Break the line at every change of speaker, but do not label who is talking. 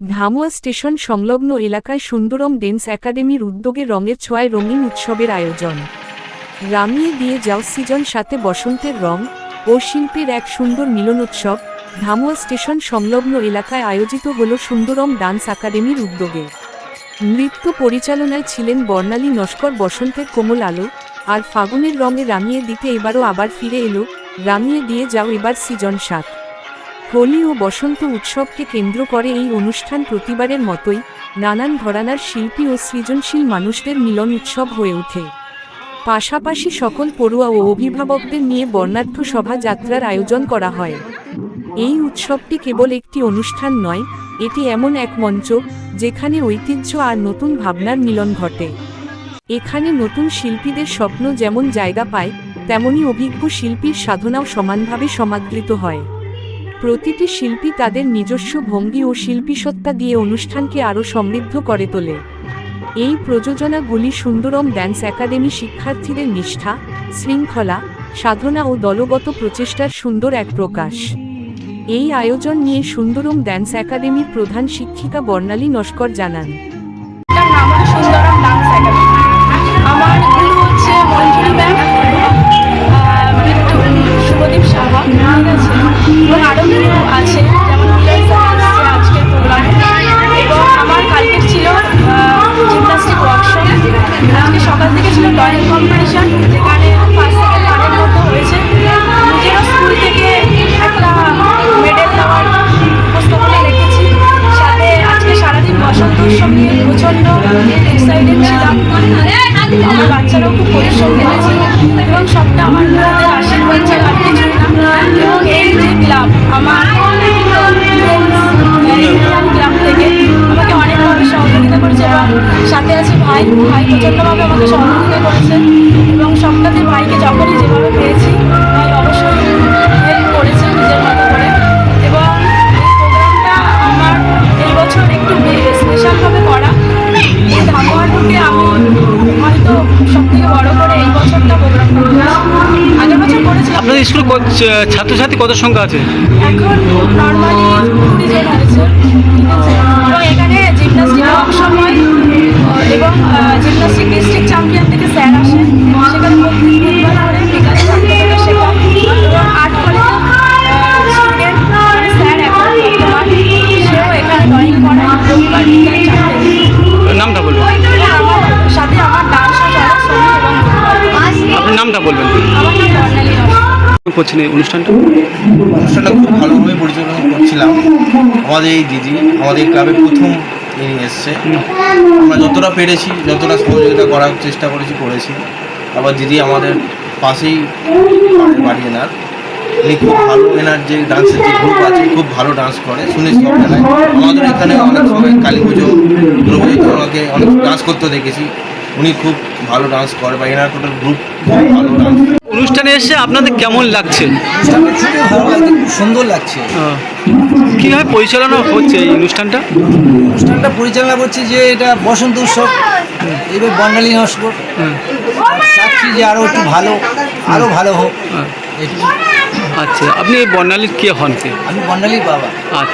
Dhamua station সংলগ্ন এলাকায় Sundaram dense একাডেমির উদ্যোগে রঙের ছোঁয়ায় রঙিন উৎসবের আয়োজন। রামিয়ে দিয়ে যাও সিজন সাথে বসন্তের রং ও শিল্পের এক সুন্দর মিলনোৎসব ধামুয়া স্টেশন সংলগ্ন এলাকায় আয়োজিত হল সুন্দরম ডান্স একাডেমির উদ্যোগে। নৃত্য পরিচালনায় ছিলেন বর্ণালী নস্কর। বসন্তের কোমল আলো আর ফাগুনের রঙে রামিয়ে দিতে এবারও আবার ফিরে এলো রামিয়ে দিয়ে যাও এবার সিজন 7। হোলি ও বসন্ত উৎসবকে কেন্দ্র করে এই অনুষ্ঠান প্রতিবারের মতোই নানান ঘরানার শিল্পী ও সৃজনশীল মানুষদের মিলন উৎসব হয়ে ওঠে। পাশাপাশি সকল পড়ুয়া ও অভিভাবকদের নিয়ে বর্ণাঢ্য শোভাযাত্রার আয়োজন করা হয়। এই উৎসবটি কেবল একটি অনুষ্ঠান নয়, এটি এমন এক মঞ্চ যেখানে ঐতিহ্য আর নতুন ভাবনার মিলন ঘটে। এখানে নতুন শিল্পীদের স্বপ্ন যেমন জায়গা পায়, তেমনি অভিজ্ঞ শিল্পীর সাধনাও সমানভাবে সমাদৃত হয়। প্রতিটি শিল্পী তাদের নিজস্ব ভঙ্গি ও শিল্পীসত্তা দিয়ে অনুষ্ঠানকে আরও সমৃদ্ধ করে তোলে। এই প্রযোজনাগুলি সুন্দরম ড্যান্স একাডেমি শিক্ষার্থীদের নিষ্ঠা, শৃঙ্খলা, সাধনা ও দলগত প্রচেষ্টার সুন্দর এক প্রকাশ। এই আয়োজন নিয়ে সুন্দরম ড্যান্স একাডেমির প্রধান শিক্ষিকা বর্ণালী নস্কর জানান,
সুন্দরম ডান্স একাডেমি আমার গুরু হচ্ছে মঞ্জুরি ম্যাম, শুভদীপ সাহা, ঠিক আছে, এবং আরও গুরু আছে যেমন মিলন স্যার আসছে আজকের প্রোগ্রামে। এবং আমার কালকের ছিল জিমন্যাস্টিক ওয়ার্কশপ। আজকে সকাল থেকে ছিল ড্রয়িং কম্পিটিশন, যেখানে ফার্স্ট সেকেন্ড থার্ডের মধ্যে হয়েছে। নিজেরও স্কুল থেকে একটা মেডেল নেওয়ার উপস্থাপনা রেখেছি। সাথে আজকে সারাদিন বসন্ত উৎসব নিয়ে প্রচণ্ড এক্সাইটেড ছিলাম। আমার বাচ্চারাও খুব পরিশ্রম করেছে এবং সবটা আমার গুরুদের আশীর্বাদ ছাড়া আর কিছুই না। এবং এই যে ক্লাব আমার ক্লাব থেকে আমাকে অনেকভাবে সহযোগিতা করেছে এবং সাথে আছে ভাই প্রচণ্ডভাবে আমাকে সহযোগিতা করেছে এবং সবটাতে ভাইকে যখনই যেভাবে পেয়েছি ভাই অবশ্যই হেল্প করেছে নিজের মতো করে। এবং এই প্রোগ্রামটা আমার এই বছর একটু স্পেশালভাবে করা। এই ধামুয়াটুকে আমি হয়তো সবথেকে বড় করে এই বছরটা প্রোগ্রামটা করেছি। আগের বছর করেছিলাম।
আপনাদের স্কুলে ছাত্রছাত্রী কত সংখ্যা আছে?
এখন নর্মালি 20 জন হয়েছে, ঠিক আছে। এবং এখানে জিমন্যাস্টিক ওয়ার্কশপ হয় এবং জিমন্যাস্টিক ডিস্ট্রিক্ট চ্যাম্পিয়ন থেকে স্যার আসেন। সেখানে প্রত্যেক বুধবার করে বিকালে ছাত্রদের শেখায়। এবং আর্ট কলেজে স্টুডেন্ট স্যার এখন বর্তমান সেও এখানে ড্রয়িং করায় রবিবার বিকাল 4টে।
নামটা বলবেন?
আমার সাথে আমার ডান্সও চলে সঙ্গী এবং
আপনার নামটা বলবেন?
আমার নাম বর্ণালী নস্কর।
করছেন এই অনুষ্ঠানটা
খুব ভালোভাবে পরিচালনা করছিলাম। আমাদের এই দিদি আমাদের ক্লাবে প্রথম এসছে। আমরা যতটা পেরেছি যতটা সহযোগিতা করার চেষ্টা করেছি। আবার দিদি আমাদের পাশেই বাড়ি এনার, উনি খুব ভালো, এনার যে ডান্সের যে গ্রুপ আছে খুব ভালো ডান্স করে শুনেছি সব জায়গায়। আমাদের এখানে অনেক সময় কালী পুজো দুর্গাপুজোতে ওনাকে অনেক ডান্স করতে দেখেছি। উনি খুব ভালো ডান্স করে বা এনার টোটাল গ্রুপ খুব ভালো ডান্স।
অনুষ্ঠানে এসে আপনাদের কেমন লাগছে?
খুবই ভালো লাগছে, খুব সুন্দর লাগছে।
কীভাবে পরিচালনা হচ্ছে এই অনুষ্ঠানটা?
অনুষ্ঠানটা পরিচালনা করছে যে এটা বসন্ত উৎসব, এবার বর্ণালী নস্কর। চাচ্ছি যে আরও একটু আরও ভালো হোক।
আচ্ছা, আপনি এই বর্ণালীর কে হন?
আমি বর্ণালীর বাবা।
আচ্ছা।